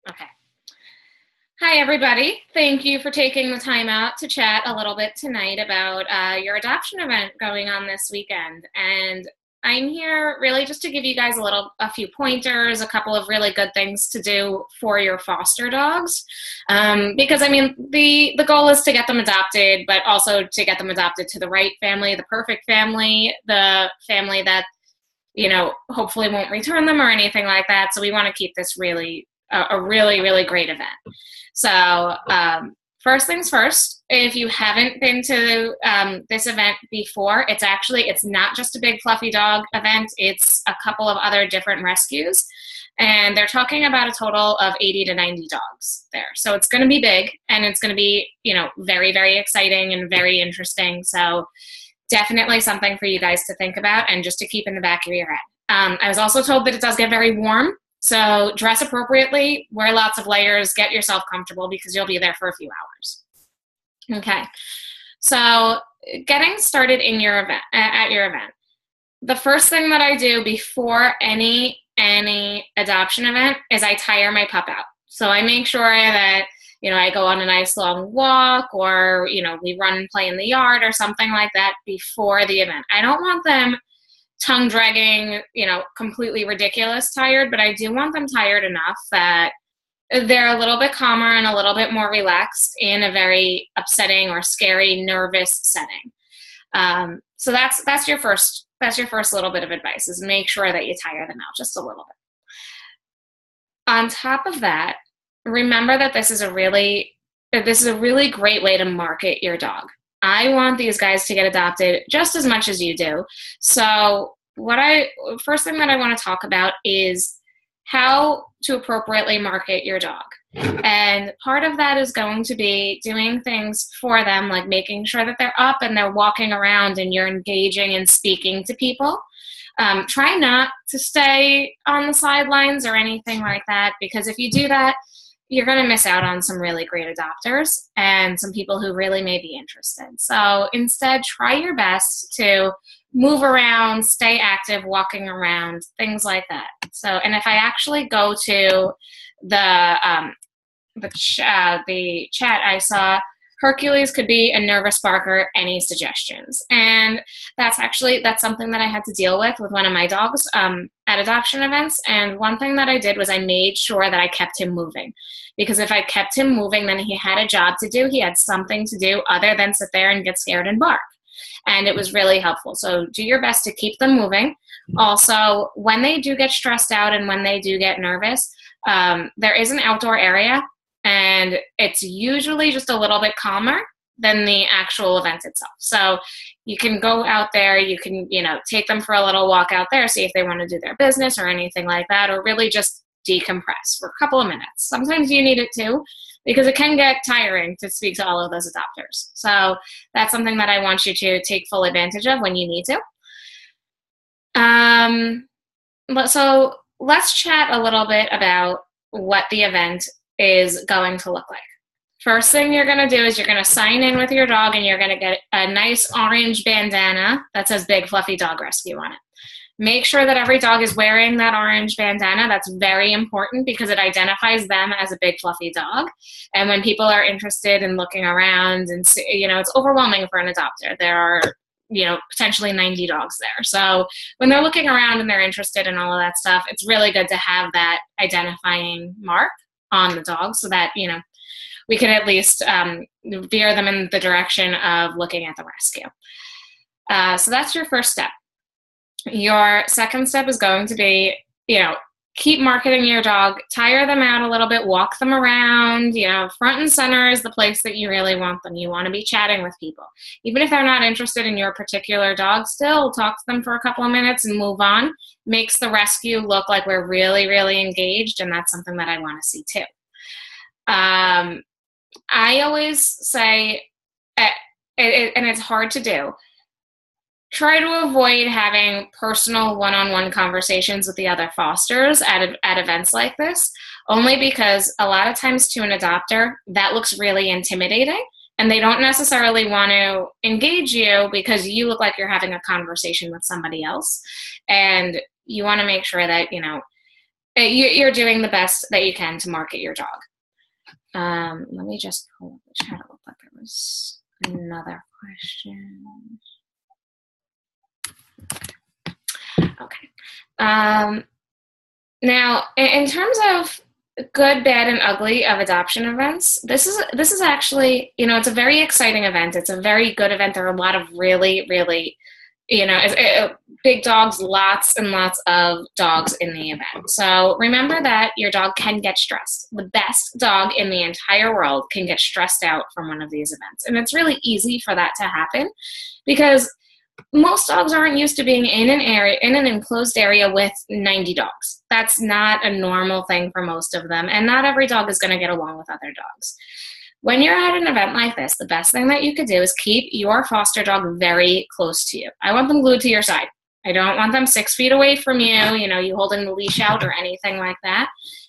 Okay. Hi, everybody. Thank you for taking the time out to chat a little bit tonight about your adoption event going on this weekend. And I'm here really just to give you guys a few pointers, a couple of really good things to do for your foster dogs. Because I mean, the goal is to get them adopted, but also to get them adopted to the right family, the perfect family, the family that, hopefully won't return them or anything like that. So we want to keep this really a really, really great event. So first things first, if you haven't been to this event before, it's not just a big fluffy dog event. It's a couple of other different rescues. And they're talking about a total of 80 to 90 dogs there. So it's going to be big, and it's going to be, very, very exciting and very interesting. So definitely something for you guys to think about and just to keep in the back of your head. I was also told that it does get very warm. So dress appropriately, wear lots of layers, get yourself comfortable because you'll be there for a few hours. Okay, so getting started in your event, at your event. The first thing that I do before any adoption event is I tire my pup out. So I make sure that, I go on a nice long walk, or, we run and play in the yard or something like that before the event. I don't want them tongue dragging, completely ridiculous tired, but I do want them tired enough that they're a little bit calmer and a little bit more relaxed in a very upsetting or scary, nervous setting. So that's your first little bit of advice, is make sure that you tire them out just a little bit. On top of that, remember that this is a really great way to market your dog. I want these guys to get adopted just as much as you do. So first thing that I want to talk about is how to appropriately market your dog. And part of that is going to be doing things for them, like making sure that they're up and they're walking around and you're engaging and speaking to people. Try not to stay on the sidelines or anything like that, because if you do that, you're going to miss out on some really great adopters and some people who really may be interested. So instead, try your best to move around, stay active, walking around, things like that. So, and if I actually go to the chat, I saw Hercules could be a nervous barker. Any suggestions? And that's something that I had to deal with one of my dogs at adoption events. And one thing that I did was I made sure that I kept him moving, because if I kept him moving, then he had a job to do. He had something to do other than sit there and get scared and bark. And it was really helpful. So do your best to keep them moving. Also, when they do get stressed out and when they do get nervous, there is an outdoor area, and it's usually just a little bit calmer than the actual event itself. So you can go out there, you can, take them for a little walk out there, see if they want to do their business or anything like that, or really just decompress for a couple of minutes. Sometimes you need it too, because it can get tiring to speak to all of those adopters. So that's something that I want you to take full advantage of when you need to. So let's chat a little bit about what the event is going to look like. First thing you're going to do is you're going to sign in with your dog, and you're going to get a nice orange bandana that says Big Fluffy Dog Rescue on it. Make sure that every dog is wearing that orange bandana. That's very important because it identifies them as a big fluffy dog. And when people are interested in looking around, and it's overwhelming for an adopter. There are potentially 90 dogs there. So when they're looking around and they're interested in all of that stuff, it's really good to have that identifying mark on the dog so that, we can at least veer them in the direction of looking at the rescue. So that's your first step. Your second step is going to be, keep marketing your dog, tire them out a little bit, walk them around, front and center is the place that you really want them. You want to be chatting with people. Even if they're not interested in your particular dog, still talk to them for a couple of minutes and move on. Makes the rescue look like we're really, really engaged, and that's something that I want to see too. I always say, and it's hard to do, try to avoid having personal one-on-one conversations with the other fosters at events like this, only because a lot of times to an adopter, that looks really intimidating, and they don't necessarily want to engage you because you look like you're having a conversation with somebody else. And you want to make sure that, you're doing the best that you can to market your dog. Let me just pull up the chat. It looked like there was another question. Okay. Now, in terms of good, bad, and ugly of adoption events, this is actually, it's a very exciting event. It's a very good event. There are a lot of really, really, big dogs, lots and lots of dogs in the event. So remember that your dog can get stressed. The best dog in the entire world can get stressed out from one of these events. And it's really easy for that to happen because most dogs aren't used to being in an enclosed area with 90 dogs. That's not a normal thing for most of them, and not every dog is going to get along with other dogs. When you're at an event like this, the best thing that you could do is keep your foster dog very close to you. I want them glued to your side. I don't want them 6 feet away from you, you holding the leash out or anything like that,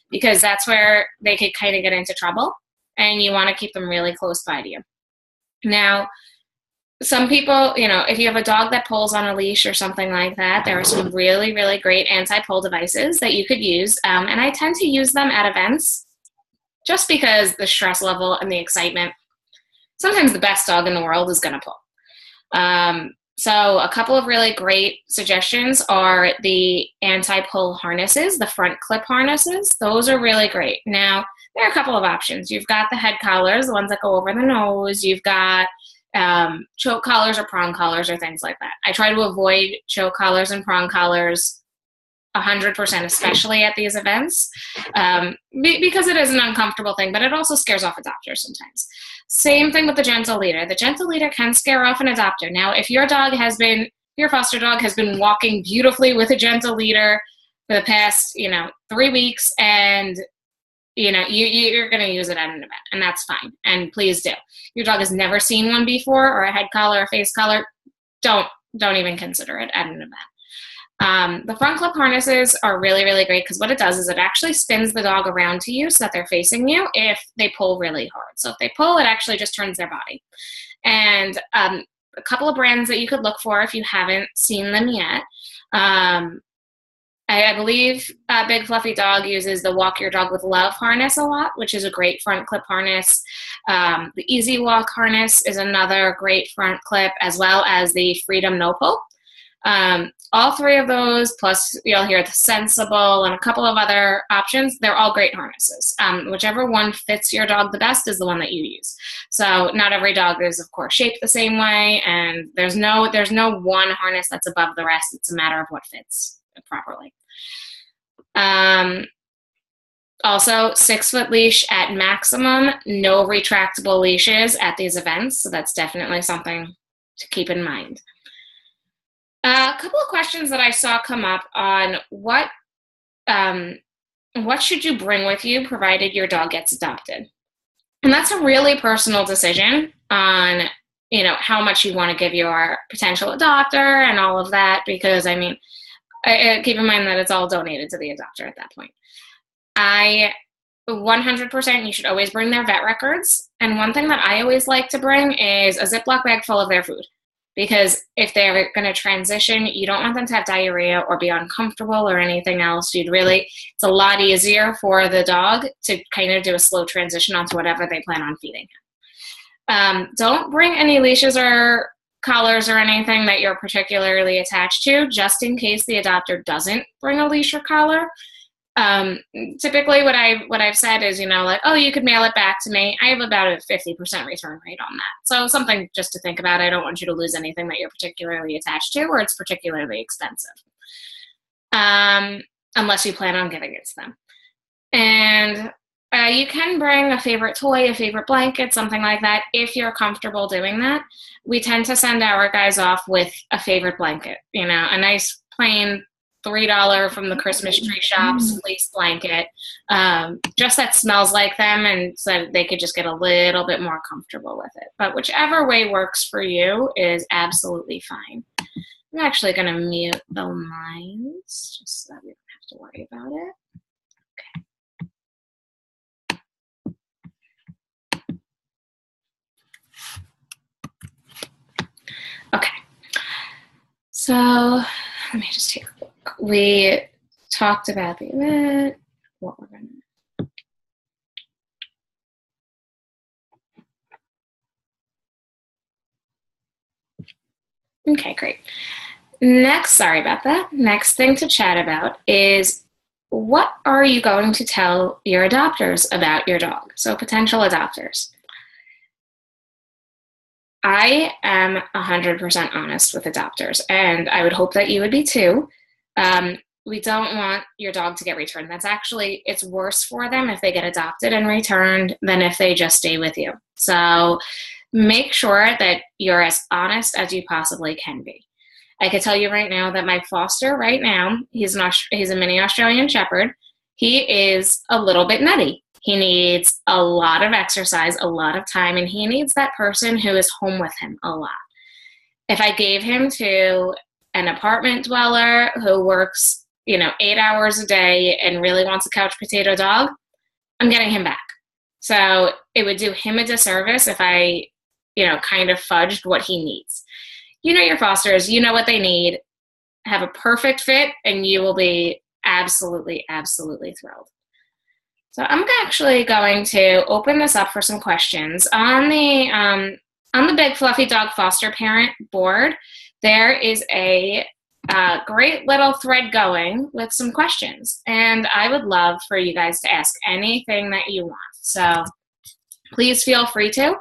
because that's where they could kind of get into trouble, and you want to keep them really close by to you. Now, some people, if you have a dog that pulls on a leash or something like that, there are some really, really great anti-pull devices that you could use. And I tend to use them at events just because the stress level and the excitement, sometimes the best dog in the world is going to pull. So a couple of really great suggestions are the anti-pull harnesses, the front clip harnesses. Those are really great. Now, there are a couple of options. You've got the head collars, the ones that go over the nose. You've got choke collars or prong collars or things like that. I try to avoid choke collars and prong collars 100%, especially at these events, because it is an uncomfortable thing, but it also scares off adopters sometimes. Same thing with the gentle leader. The gentle leader can scare off an adopter. Now, if your foster dog has been walking beautifully with a gentle leader for the past, 3 weeks, and you're going to use it at an event, and that's fine. And please do. Your dog has never seen one before, or a head collar, or face collar. Don't even consider it at an event. The front clip harnesses are really, really great because what it does is it actually spins the dog around to you so that they're facing you if they pull really hard. So if they pull, it actually just turns their body. And a couple of brands that you could look for if you haven't seen them yet. I believe Big Fluffy Dog uses the Walk Your Dog with Love harness a lot, which is a great front clip harness. The Easy Walk harness is another great front clip, as well as the Freedom No Pull. All three of those, plus you'll hear the Sensible and a couple of other options, they're all great harnesses. Whichever one fits your dog the best is the one that you use. So not every dog is, of course, shaped the same way, and there's no one harness that's above the rest. It's a matter of what fits properly. Also, 6-foot leash at maximum, no retractable leashes at these events, so that's definitely something to keep in mind. A couple of questions that I saw come up on what should you bring with you provided your dog gets adopted? And that's a really personal decision on, how much you want to give your potential adopter and all of that, because, keep in mind that it's all donated to the adopter at that point. 100% you should always bring their vet records. And one thing that I always like to bring is a Ziploc bag full of their food. Because if they're going to transition, you don't want them to have diarrhea or be uncomfortable or anything else. It's a lot easier for the dog to kind of do a slow transition onto whatever they plan on feeding him. Don't bring any leashes or collars or anything that you're particularly attached to, just in case the adopter doesn't bring a leash or collar. Typically what I've said is, you could mail it back to me. I have about a 50% return rate on that. So something just to think about. I don't want you to lose anything that you're particularly attached to or it's particularly expensive. Unless you plan on giving it to them. And you can bring a favorite toy, a favorite blanket, something like that, if you're comfortable doing that. We tend to send our guys off with a favorite blanket, a nice plain $3 from the Christmas tree shops fleece blanket, just that smells like them, and so that they could just get a little bit more comfortable with it. But whichever way works for you is absolutely fine. I'm actually going to mute the lines just so that we don't have to worry about it. Okay, so let me just take a look. talked about the event, what we're going to. Okay, great. Next, sorry about that. Next thing to chat about is what are you going to tell your adopters about your dog? So potential adopters. I am 100% honest with adopters, and I would hope that you would be too. We don't want your dog to get returned. It's worse for them if they get adopted and returned than if they just stay with you. So make sure that you're as honest as you possibly can be. I can tell you right now that my foster right now, he's a mini Australian Shepherd. He is a little bit nutty. He needs a lot of exercise, a lot of time, and he needs that person who is home with him a lot. If I gave him to an apartment dweller who works, 8 hours a day and really wants a couch potato dog, I'm getting him back. So it would do him a disservice if I, kind of fudged what he needs. You know your fosters, you know what they need, have a perfect fit, and you will be absolutely, absolutely thrilled. So I'm actually going to open this up for some questions. On the Big Fluffy Dog Foster Parent board, there is a great little thread going with some questions, and I would love for you guys to ask anything that you want. So please feel free to.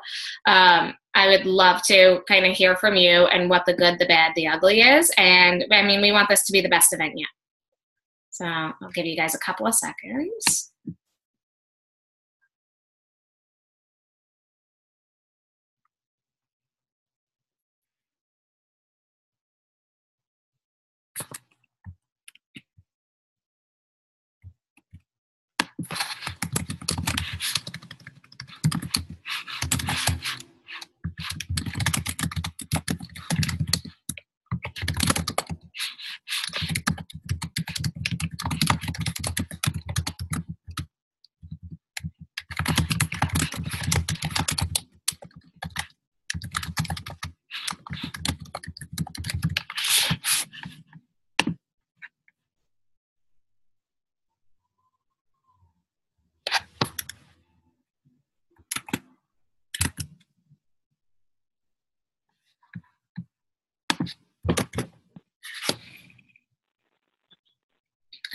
I would love to kind of hear from you and what the good, the bad, the ugly is. And we want this to be the best event yet. So I'll give you guys a couple of seconds.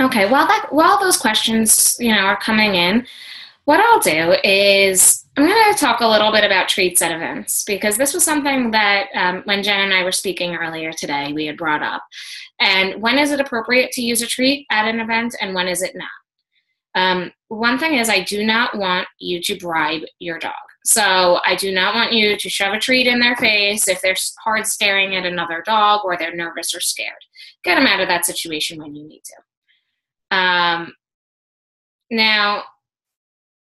Okay, while those questions, are coming in, what I'll do is I'm going to talk a little bit about treats at events, because this was something that when Jen and I were speaking earlier today, we had brought up. And when is it appropriate to use a treat at an event, and when is it not? One thing is, I do not want you to bribe your dog. So I do not want you to shove a treat in their face if they're hard staring at another dog or they're nervous or scared. Get them out of that situation when you need to. Now,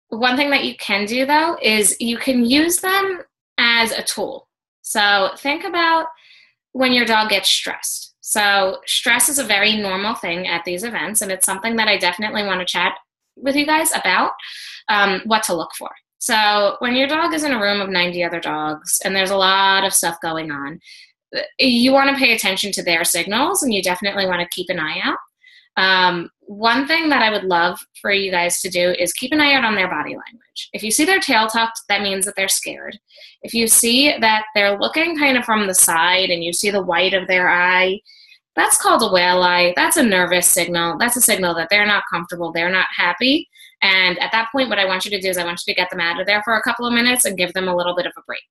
one thing that you can do, though, is you can use them as a tool. So think about when your dog gets stressed. So stress is a very normal thing at these events, and it's something that I definitely want to chat with you guys about, what to look for. So when your dog is in a room of 90 other dogs and there's a lot of stuff going on, you want to pay attention to their signals, and you definitely want to keep an eye out. One thing that I would love for you guys to do is keep an eye out on their body language. If you see their tail tucked, that means that they're scared. If you see that they're looking kind of from the side and you see the white of their eye, that's called a whale eye. That's a nervous signal. That's a signal that they're not comfortable, they're not happy. And at that point, what I want you to do is I want you to get them out of there for a couple of minutes and give them a little bit of a break.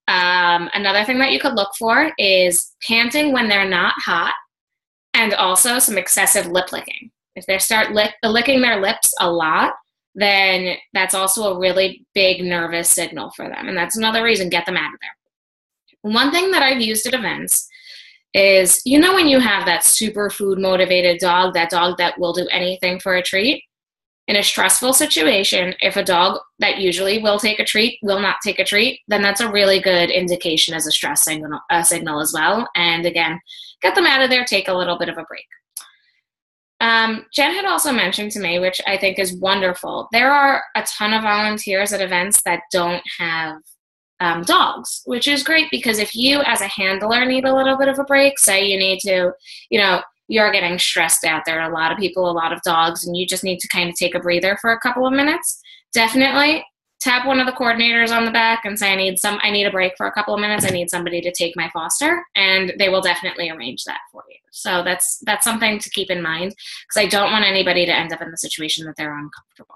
Another thing that you could look for is panting when they're not hot, and also some excessive lip licking. If they start licking their lips a lot, then that's also a really big nervous signal for them. And that's another reason, get them out of there. One thing that I've used at events is, when you have that super food motivated dog, that dog that will do anything for a treat, in a stressful situation, if a dog that usually will take a treat will not take a treat, then that's a really good indication as a stress signal as well. And again, get them out of there, take a little bit of a break. Jen had also mentioned to me, which I think is wonderful, there are a ton of volunteers at events that don't have dogs, which is great, because if you as a handler need a little bit of a break, say you need to, you're getting stressed out. There are a lot of people, a lot of dogs, and you just need to kind of take a breather for a couple of minutes. Definitely tap one of the coordinators on the back and say, I need a break for a couple of minutes. I need somebody to take my foster, and they will definitely arrange that for you. So that's something to keep in mind, because I don't want anybody to end up in the situation that they're uncomfortable.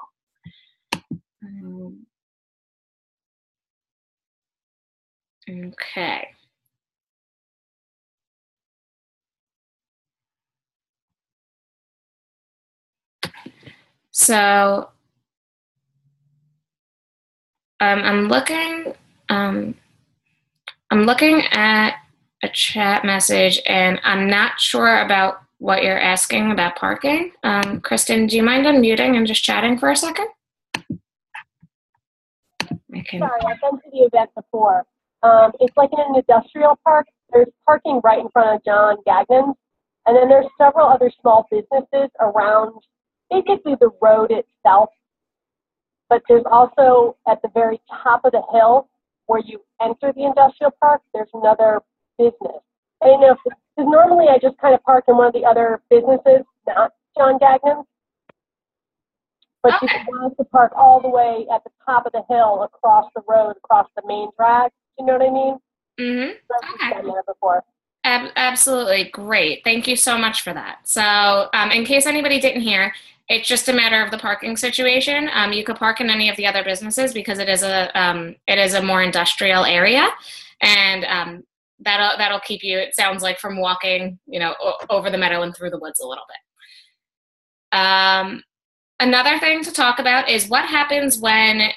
Okay. So I'm looking at a chat message, and I'm not sure about what you're asking about parking. Kristen, do you mind unmuting and just chatting for a second? Sorry, I've been to the event before. It's like in an industrial park. There's parking right in front of John Gagnon's, and then there's several other small businesses around basically the road itself. But there's also at the very top of the hill where you enter the industrial park, there's another business. I don't know because normally I just kind of park in one of the other businesses, not John Gagnon's. But you want to park all the way at the top of the hill across the road, across the main drag. You know what I mean? Mm-hmm. I've been there before. Absolutely. Great. Thank you so much for that. So in case anybody didn't hear, it's just a matter of the parking situation. You could park in any of the other businesses because it is a more industrial area, and that'll keep you, it sounds like, from walking, over the meadow and through the woods a little bit. Another thing to talk about is what happens when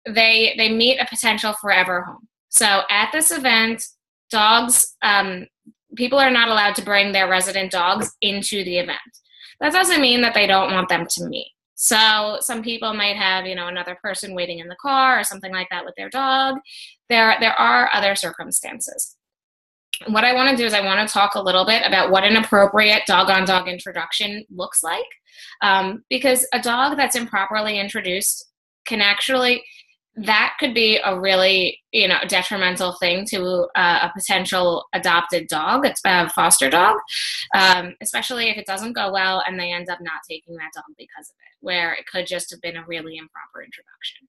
they meet a potential forever home. So at this event, dogs, people are not allowed to bring their resident dogs into the event. That doesn't mean that they don't want them to meet. So some people might have, another person waiting in the car or something like that with their dog. There are other circumstances. What I want to do is I want to talk a little bit about what an appropriate dog-on-dog introduction looks like, because a dog that's improperly introduced can actually, that could be a really, detrimental thing to a potential adopted dog, a foster dog, especially if it doesn't go well and they end up not taking that dog because of it, where it could just have been a really improper introduction.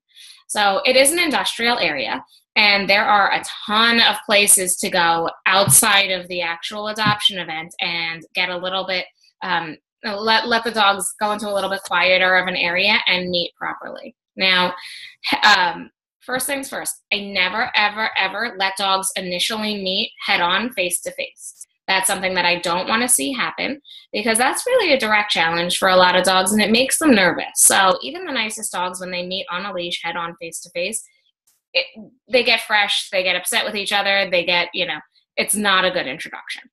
So it is an industrial area, and there are a ton of places to go outside of the actual adoption event and get a little bit, let the dogs go into a little bit quieter of an area and meet properly. Now, first things first, I never, ever, ever let dogs initially meet head-on, face-to-face. That's something that I don't want to see happen, because that's really a direct challenge for a lot of dogs, and it makes them nervous. So even the nicest dogs, when they meet on a leash, head-on, face-to-face, they get fresh, they get upset with each other, they get, it's not a good introduction.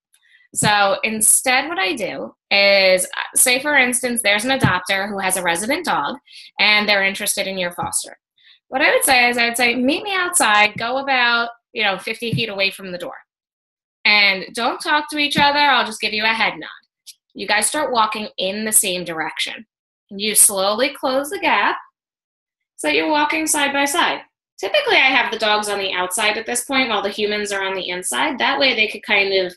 So instead, what I do is, say for instance, there's an adopter who has a resident dog and they're interested in your foster. What I would say is, meet me outside, go about, 50 feet away from the door. And don't talk to each other, I'll just give you a head nod. You guys start walking in the same direction. You slowly close the gap so that you're walking side by side. Typically, I have the dogs on the outside at this point while the humans are on the inside. That way they could kind of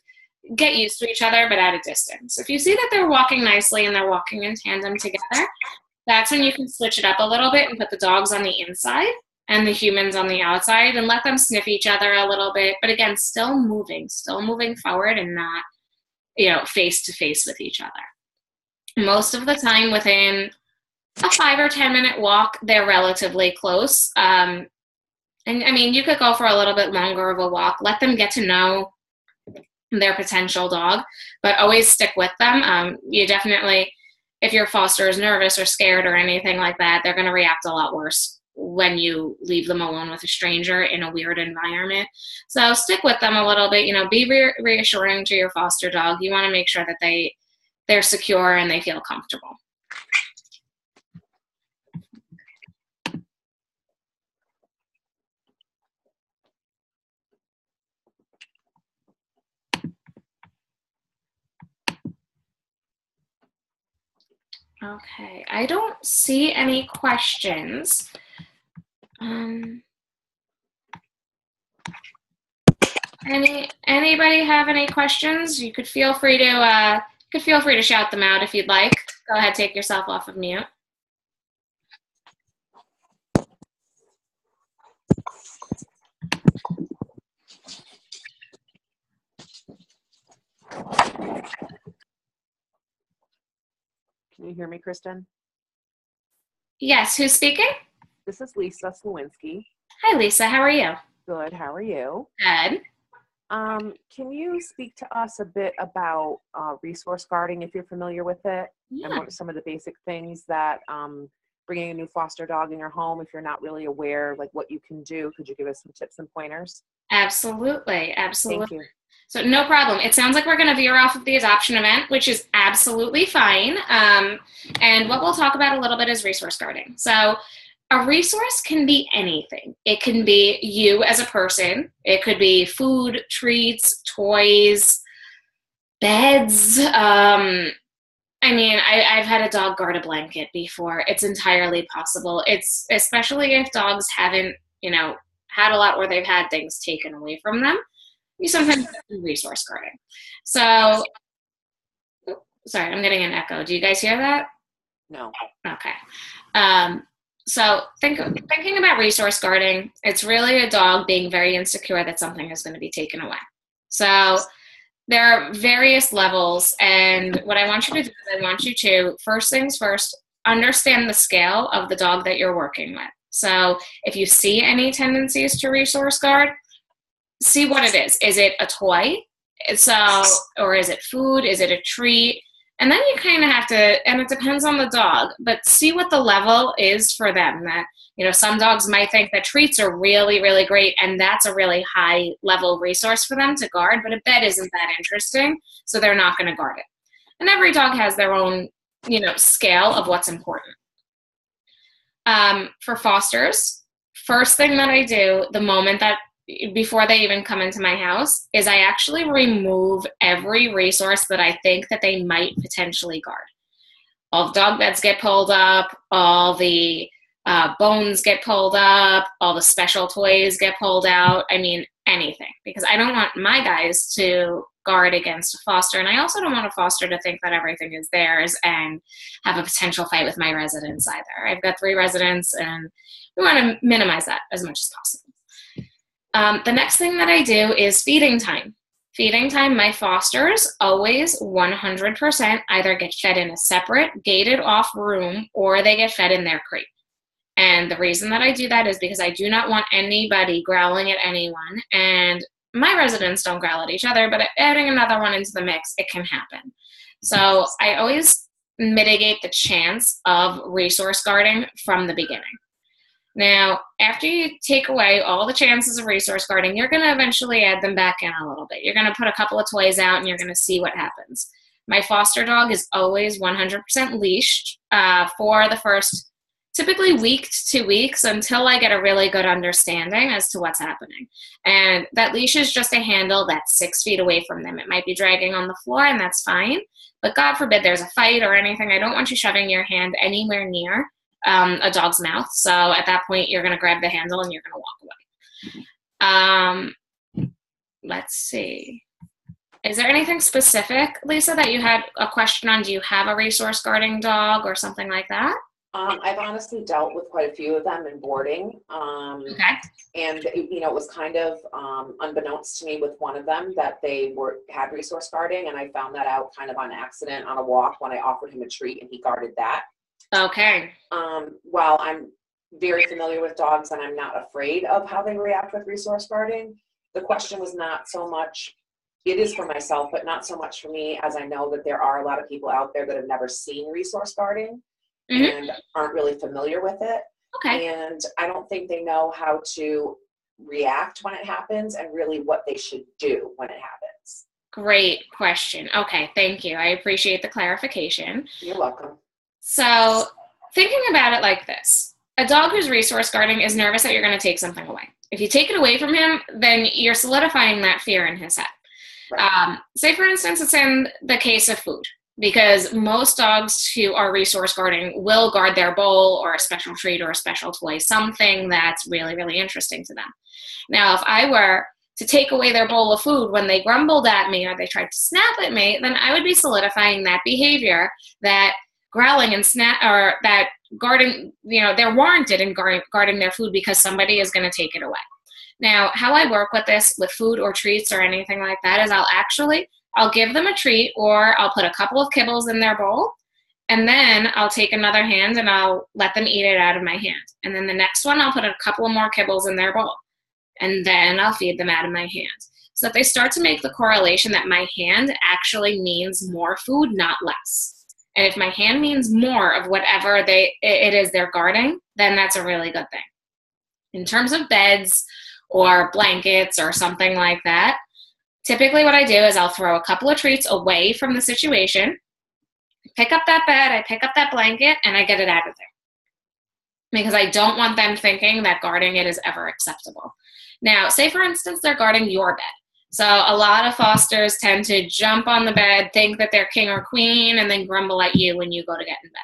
get used to each other, but at a distance. If you see that they're walking nicely and they're walking in tandem together, that's when you can switch it up a little bit and put the dogs on the inside and the humans on the outside and let them sniff each other a little bit. But again, still moving forward and not, face to face with each other. Most of the time within a 5 or 10 minute walk, they're relatively close. And I mean, you could go for a little bit longer of a walk, let them get to know their potential dog, but always stick with them. You definitely, if your foster is nervous or scared or anything like that, they're going to react a lot worse when you leave them alone with a stranger in a weird environment. So stick with them a little bit, be reassuring to your foster dog. You want to make sure that they're secure and they feel comfortable. Okay, I don't see any questions. Anybody have any questions? You could feel free to could feel free to shout them out if you'd like. Go ahead, take yourself off of mute. Can you hear me, Kristen? Yes, who's speaking? This is Lisa Slawinski. Hi, Lisa. How are you? Good. How are you? Good. Can you speak to us a bit about resource guarding, if you're familiar with it, and what are some of the basic things that bringing a new foster dog in your home, if you're not really aware, like what you can do? Could you give us some tips and pointers? Absolutely. Absolutely. Thank you. So no problem. It sounds like we're going to veer off of the adoption event, which is absolutely fine. And what we'll talk about a little bit is resource guarding. So a resource can be anything. It can be you as a person. It could be food, treats, toys, beds. I've had a dog guard a blanket before. It's entirely possible. It's especially if dogs haven't, had a lot where they've had things taken away from them. You sometimes do resource guarding. So, sorry, I'm getting an echo. Do you guys hear that? No. Okay. So thinking about resource guarding, it's really a dog being very insecure that something is going to be taken away. So there are various levels, and what I want you to do is I want you to, first things first, understand the scale of the dog that you're working with. So if you see any tendencies to resource guard, see what it is. Is it a toy? Or is it food? Is it a treat? And then you kind of have to, and it depends on the dog, but see what the level is for them. That, some dogs might think that treats are really, really great, and that's a really high level resource for them to guard, but a bed isn't that interesting, so they're not going to guard it. And every dog has their own, scale of what's important. For fosters, first thing that I do the moment that before they even come into my house is I actually remove every resource that I think that they might potentially guard. All the dog beds get pulled up, all the bones get pulled up, all the special toys get pulled out. Anything, because I don't want my guys to guard against a foster, and I also don't want a foster to think that everything is theirs and have a potential fight with my residents either. I've got 3 residents, and we want to minimize that as much as possible. The next thing that I do is feeding time. Feeding time, my fosters always 100% either get fed in a separate gated off room or they get fed in their crate. And the reason that I do that is because I do not want anybody growling at anyone. And my residents don't growl at each other, but adding another one into the mix, it can happen. So I always mitigate the chance of resource guarding from the beginning. Now, after you take away all the chances of resource guarding, you're going to eventually add them back in a little bit. You're going to put a couple of toys out and you're going to see what happens. My foster dog is always 100% leashed for the first typically week to 2 weeks until I get a really good understanding as to what's happening. And that leash is just a handle that's 6 feet away from them. It might be dragging on the floor, and that's fine. But God forbid there's a fight or anything. I don't want you shoving your hand anywhere near a dog's mouth. So at that point, you're going to grab the handle and you're going to walk away. Let's see. Is there anything specific, Lisa, that you had a question on? Do you have a resource guarding dog or something like that? I've honestly dealt with quite a few of them in boarding. Okay. And it was kind of unbeknownst to me with one of them that they had resource guarding, and I found that out kind of on accident on a walk when I offered him a treat and he guarded that. Okay. While I'm very familiar with dogs and I'm not afraid of how they react with resource guarding, the question was not so much, it is for myself, but not so much for me, as I know that there are a lot of people out there that have never seen resource guarding and aren't really familiar with it. Okay. And I don't think they know how to react when it happens and really what they should do when it happens. Great question. Okay, thank you. I appreciate the clarification. You're welcome. So thinking about it like this, a dog who's resource guarding is nervous that you're going to take something away. If you take it away from him, then you're solidifying that fear in his head. Right. Say, for instance, it's in the case of food, because most dogs who are resource guarding will guard their bowl or a special treat or a special toy, something that's really, really interesting to them. Now, if I were to take away their bowl of food when they grumbled at me or they tried to snap at me, then I would be solidifying that behavior, that growling and snap, or that guarding, they're warranted in guarding their food because somebody is going to take it away. Now, how I work with this with food or treats or anything like that is I'll give them a treat, or I'll put a couple of kibbles in their bowl, and then I'll take another hand and I'll let them eat it out of my hand. And then the next one, I'll put a couple of more kibbles in their bowl, and then I'll feed them out of my hand. So that they start to make the correlation that my hand actually means more food, not less. And if my hand means more of whatever it is they're guarding, then that's a really good thing. In terms of beds or blankets or something like that, typically what I do is I'll throw a couple of treats away from the situation, pick up that bed, I pick up that blanket, and I get it out of there. Because I don't want them thinking that guarding it is ever acceptable. Now, say for instance, they're guarding your bed. So a lot of fosters tend to jump on the bed, think that they're king or queen, and then grumble at you when you go to get in bed.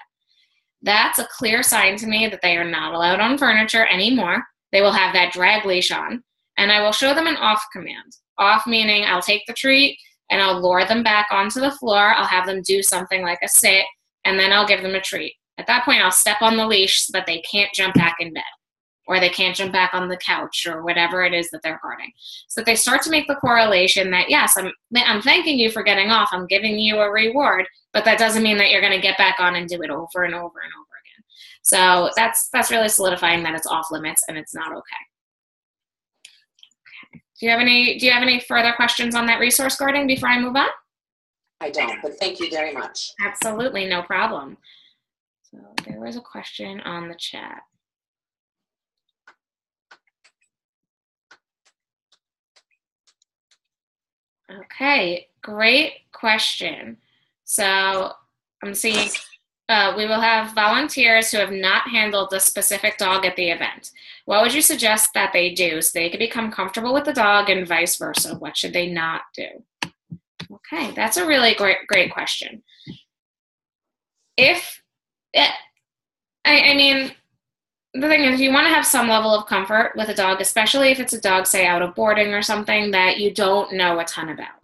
That's a clear sign to me that they are not allowed on furniture anymore. They will have that drag leash on, and I will show them an off command. Off meaning I'll take the treat and I'll lure them back onto the floor. I'll have them do something like a sit, and then I'll give them a treat. At that point, I'll step on the leash so that they can't jump back in bed, or they can't jump back on the couch, or whatever it is that they're guarding. So that they start to make the correlation that, yes, I'm thanking you for getting off, I'm giving you a reward, but that doesn't mean that you're going to get back on and do it over and over and over again. So that's really solidifying that it's off limits and it's not okay. Do you have any further questions on that resource guarding before I move on? I don't, but thank you very much. Absolutely, no problem. So there was a question on the chat. Okay, great question. So I'm seeing we will have volunteers who have not handled the specific dog at the event. What would you suggest that they do so they can become comfortable with the dog, and vice versa? What should they not do? Okay, that's a really great question. I mean, the thing is, you want to have some level of comfort with a dog, especially if it's a dog, say, out of boarding or something that you don't know a ton about.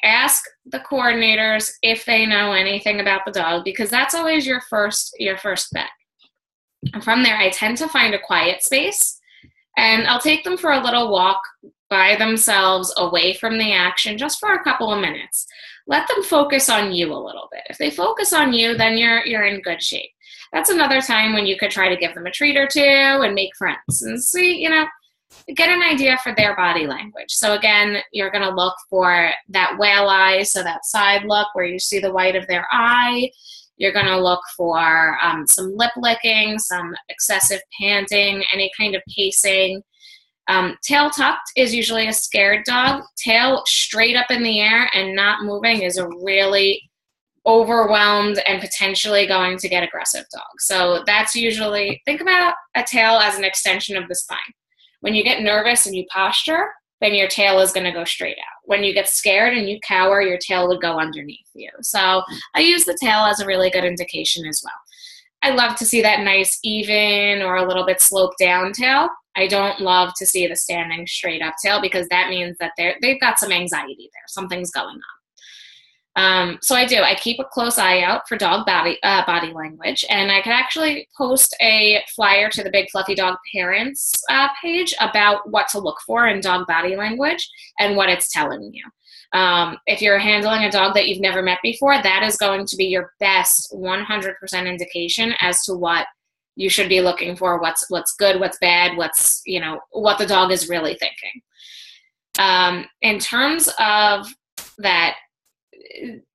Ask the coordinators if they know anything about the dog, because that's always your first bet. And from there, I tend to find a quiet space, and I'll take them for a little walk by themselves away from the action just for a couple of minutes. Let them focus on you a little bit. If they focus on you, then you're in good shape. That's another time when you could try to give them a treat or two and make friends and see, get an idea for their body language. So again, you're going to look for that whale eye, so that side look where you see the white of their eye. You're going to look for some lip licking, some excessive panting, any kind of pacing. Tail tucked is usually a scared dog. Tail straight up in the air and not moving is a really overwhelmed and potentially going to get aggressive dog. So that's usually, think about a tail as an extension of the spine. When you get nervous and you posture, then your tail is going to go straight out. When you get scared and you cower, your tail would go underneath you. So I use the tail as a really good indication as well. I love to see that nice even or a little bit sloped down tail. I don't love to see the standing straight up tail, because that means that they've got some anxiety there. Something's going on. So I keep a close eye out for dog body language, and I could actually post a flyer to the Big Fluffy Dog Parents page about what to look for in dog body language and what it's telling you. If you're handling a dog that you've never met before, that is going to be your best 100% indication as to what you should be looking for, what's good, what's bad, what the dog is really thinking. In terms of that,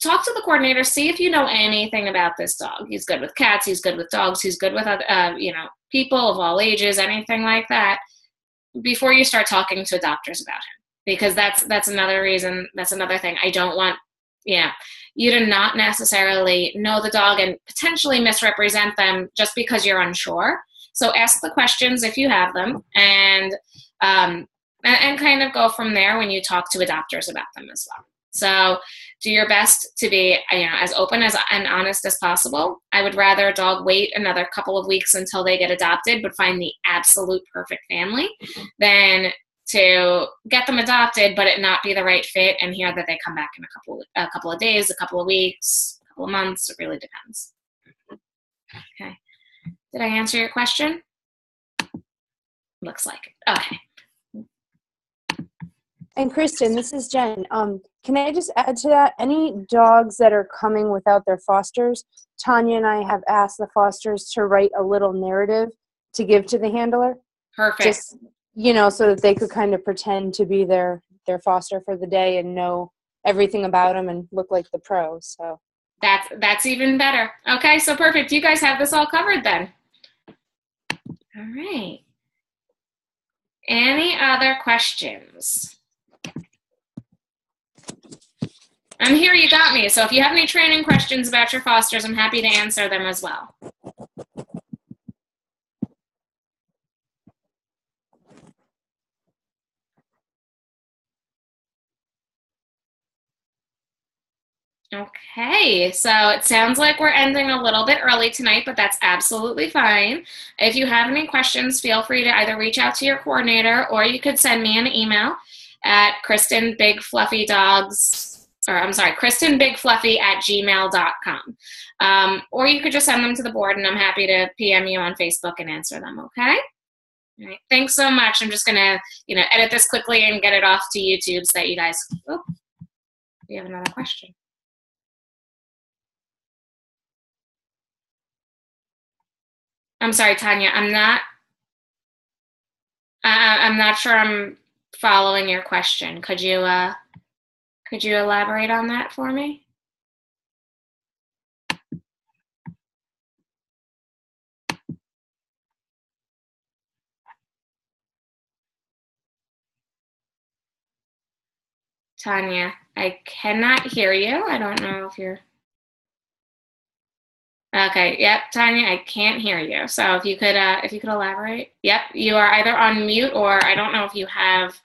talk to the coordinator, see if you know anything about this dog. He's good with cats, he's good with dogs, he's good with people of all ages, anything like that, before you start talking to doctors about him. Because that's another reason, that's another thing. I don't want you to not necessarily know the dog and potentially misrepresent them just because you're unsure. So ask the questions if you have them, and kind of go from there when you talk to adopters about them as well. So do your best to be as open and honest as possible. I would rather a dog wait another couple of weeks until they get adopted but find the absolute perfect family than to get them adopted, but it not be the right fit and hear that they come back in a couple of days, a couple of weeks, a couple of months. It really depends. Okay. Did I answer your question? Looks like it. Okay. And Kristen, this is Jen. Can I just add to that? Any dogs that are coming without their fosters, Tanya and I have asked the fosters to write a little narrative to give to the handler. Perfect. Just, you know, so that they could kind of pretend to be their foster for the day and know everything about them and look like the pro. So that's even better. Okay, so perfect. You guys have this all covered then. All right. Any other questions? I'm here, you got me. So if you have any training questions about your fosters, I'm happy to answer them as well. Okay, so it sounds like we're ending a little bit early tonight, but that's absolutely fine. If you have any questions, feel free to either reach out to your coordinator or you could send me an email at kristenbigfluffy@gmail.com. Or you could just send them to the board and I'm happy to PM you on Facebook and answer them, okay? All right, thanks so much. I'm just gonna, edit this quickly and get it off to YouTube so that you guys, we have another question. I'm sorry, Tanya, I'm not sure I'm following your question. Could you elaborate on that for me? Tanya, I cannot hear you. I don't know if you're... Okay, yep, Tanya, I can't hear you. So if you could elaborate. Yep, you are either on mute or I don't know if you have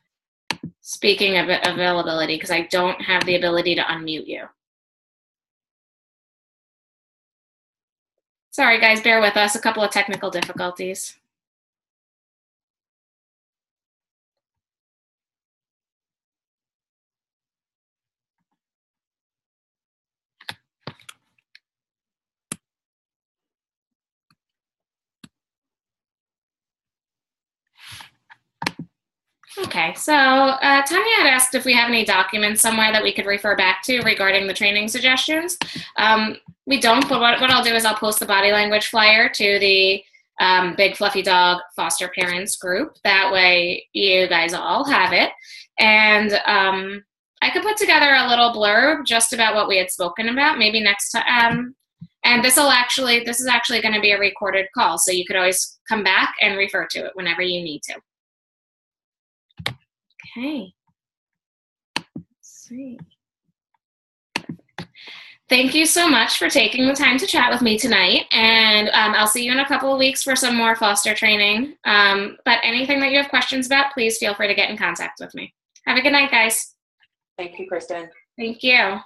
speaking availability because I don't have the ability to unmute you. Sorry, guys, bear with us. A couple of technical difficulties. Okay, so Tanya had asked if we have any documents somewhere that we could refer back to regarding the training suggestions. We don't, but what I'll do is I'll post the body language flyer to the Big Fluffy Dog Foster Parents group. That way you guys all have it. And I could put together a little blurb just about what we had spoken about, maybe next time. And this is actually going to be a recorded call, so you could always come back and refer to it whenever you need to. Okay. Let's see. Thank you so much for taking the time to chat with me tonight, and I'll see you in a couple of weeks for some more foster training. But anything that you have questions about, please feel free to get in contact with me. Have a good night, guys. Thank you, Kristen. Thank you.